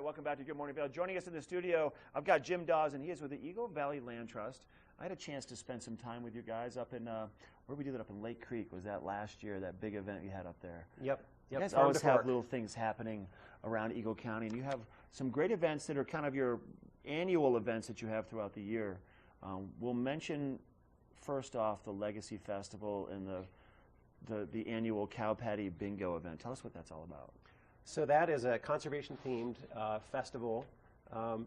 Welcome back to Good Morning Vail. Joining us in the studio, I've got Jim Daus, and he is with the Eagle Valley Land Trust. I had a chance to spend some time with you guys up in, where did we do that? Up in Lake Creek. Was that last year, that big event you had up there? Yep. You guys always have little things happening around Eagle County, and you have some great events that are kind of your annual events that you have throughout the year. We'll mention first off the Legacy Festival and the annual Cow Patty Bingo event. Tell us what that's all about. So that is a conservation-themed festival.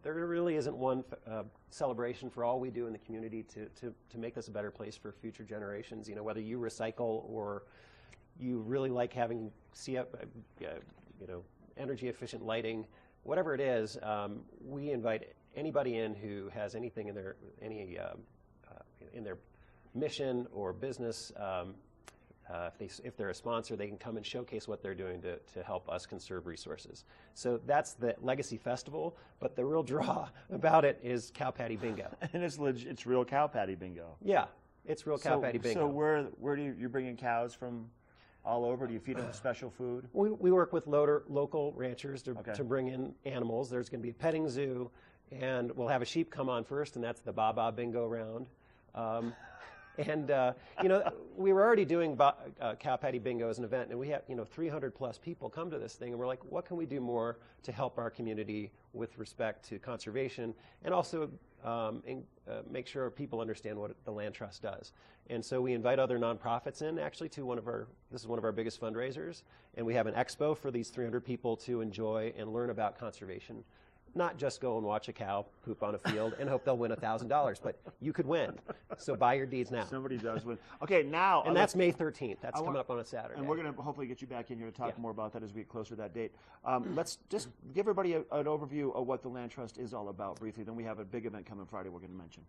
There really isn't one celebration for all we do in the community to make this a better place for future generations. You know, whether you recycle or you really like having energy-efficient lighting, whatever it is, we invite anybody in who has anything in their mission or business. If they're a sponsor, they can come and showcase what they're doing to help us conserve resources. So that's the Legacy Festival, but the real draw about it is Cow Patty Bingo. And it's real Cow Patty Bingo. Yeah, it's real Cow Patty Bingo. So where do you bring in cows from all over? Do you feed them special food? We work with local ranchers to bring in animals. There's going to be a petting zoo, and we'll have a sheep come on first, and that's the Baba Bingo round. We were already doing Cow Patty Bingo as an event, and we have 300 plus people come to this thing, and we're like, what can we do more to help our community with respect to conservation, and also make sure people understand what the Land Trust does. And so we invite other nonprofits in, actually, to this is one of our biggest fundraisers, and we have an expo for these 300 people to enjoy and learn about conservation. Not just go and watch a cow poop on a field and hope they'll win $1,000, but you could win. So buy your deeds now. Somebody does win. Okay, now. And that's May 13th. That's coming up on a Saturday. And we're going to hopefully get you back in here to talk more about that as we get closer to that date. Let's just give everybody an overview of what the Land Trust is all about briefly. Then we have a big event coming Friday we're going to mention.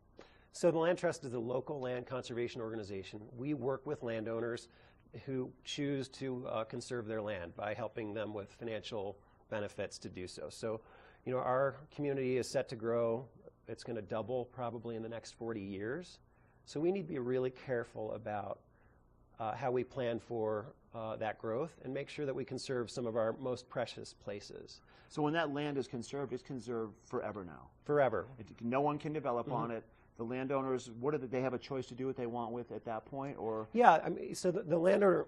So the Land Trust is a local land conservation organization. We work with landowners who choose to conserve their land by helping them with financial benefits to do so. So, our community is set to grow. It's going to double probably in the next 40 years. So we need to be really careful about how we plan for that growth and make sure that we conserve some of our most precious places. So when that land is conserved, it's conserved forever now? Forever. No one can develop on it. The landowners, they have a choice to do what they want with at that point? Or Yeah, so the landowner,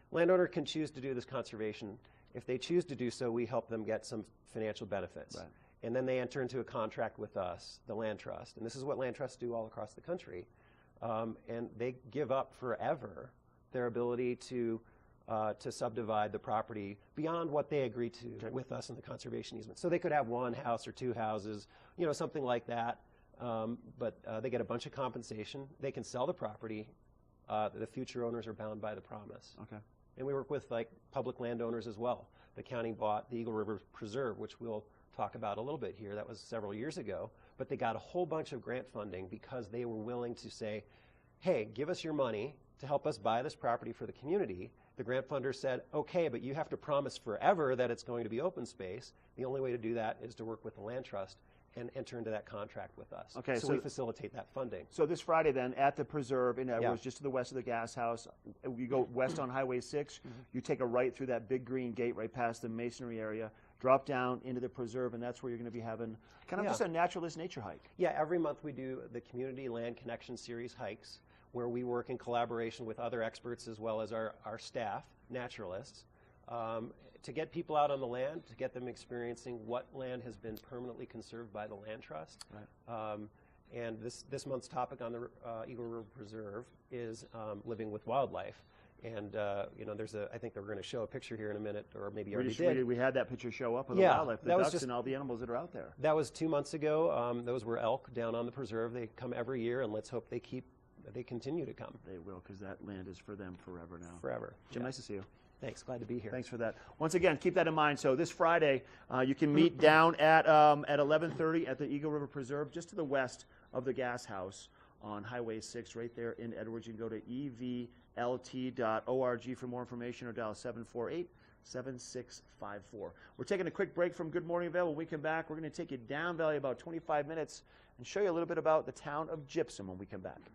landowner can choose to do this conservation. If they choose to do so, we help them get some financial benefits. Right. And then they enter into a contract with us, the Land Trust. And this is what land trusts do all across the country. And they give up forever their ability to subdivide the property beyond what they agree to with us in the conservation easement. So they could have one house or two houses, something like that. But they get a bunch of compensation. They can sell the property. The future owners are bound by the promise. Okay. And we work with public landowners as well. The county bought the Eagle River Preserve, which we'll talk about a little bit here. That was several years ago. But they got a whole bunch of grant funding because they were willing to say, hey, give us your money to help us buy this property for the community. The grant funders said, okay, but you have to promise forever that it's going to be open space. The only way to do that is to work with the Land Trust and enter into that contract with us. Okay, so we facilitate that funding. So this Friday then, at the Preserve in Edwards, just to the west of the gas house, you go west on Highway 6, you take a right through that big green gate right past the masonry area, drop down into the Preserve, and that's where you're going to be having kind of just a naturalist nature hike. Yeah, every month we do the Community Land Connection Series hikes, where we work in collaboration with other experts as well as our staff, naturalists, to get people out on the land, to get them experiencing what land has been permanently conserved by the Land Trust. Right. And this month's topic on the Eagle River Preserve is living with wildlife. And I think they're going to show a picture here in a minute, or maybe already did. We had that picture show up of the wildlife, the ducks and all the animals that are out there. That was 2 months ago. Those were elk down on the preserve. They come every year, and let's hope they continue to come. They will, because that land is for them forever now. Forever. Jim, nice to see you. Thanks, glad to be here. Thanks for that. Once again, keep that in mind. So this Friday, you can meet down at 11:30 at the Eagle River Preserve, just to the west of the gas house on Highway 6, right there in Edwards. You can go to evlt.org for more information, or dial 748-7654. We're taking a quick break from Good Morning Vail. When we come back, we're going to take you down Valley about 25 minutes and show you a little bit about the town of Gypsum when we come back.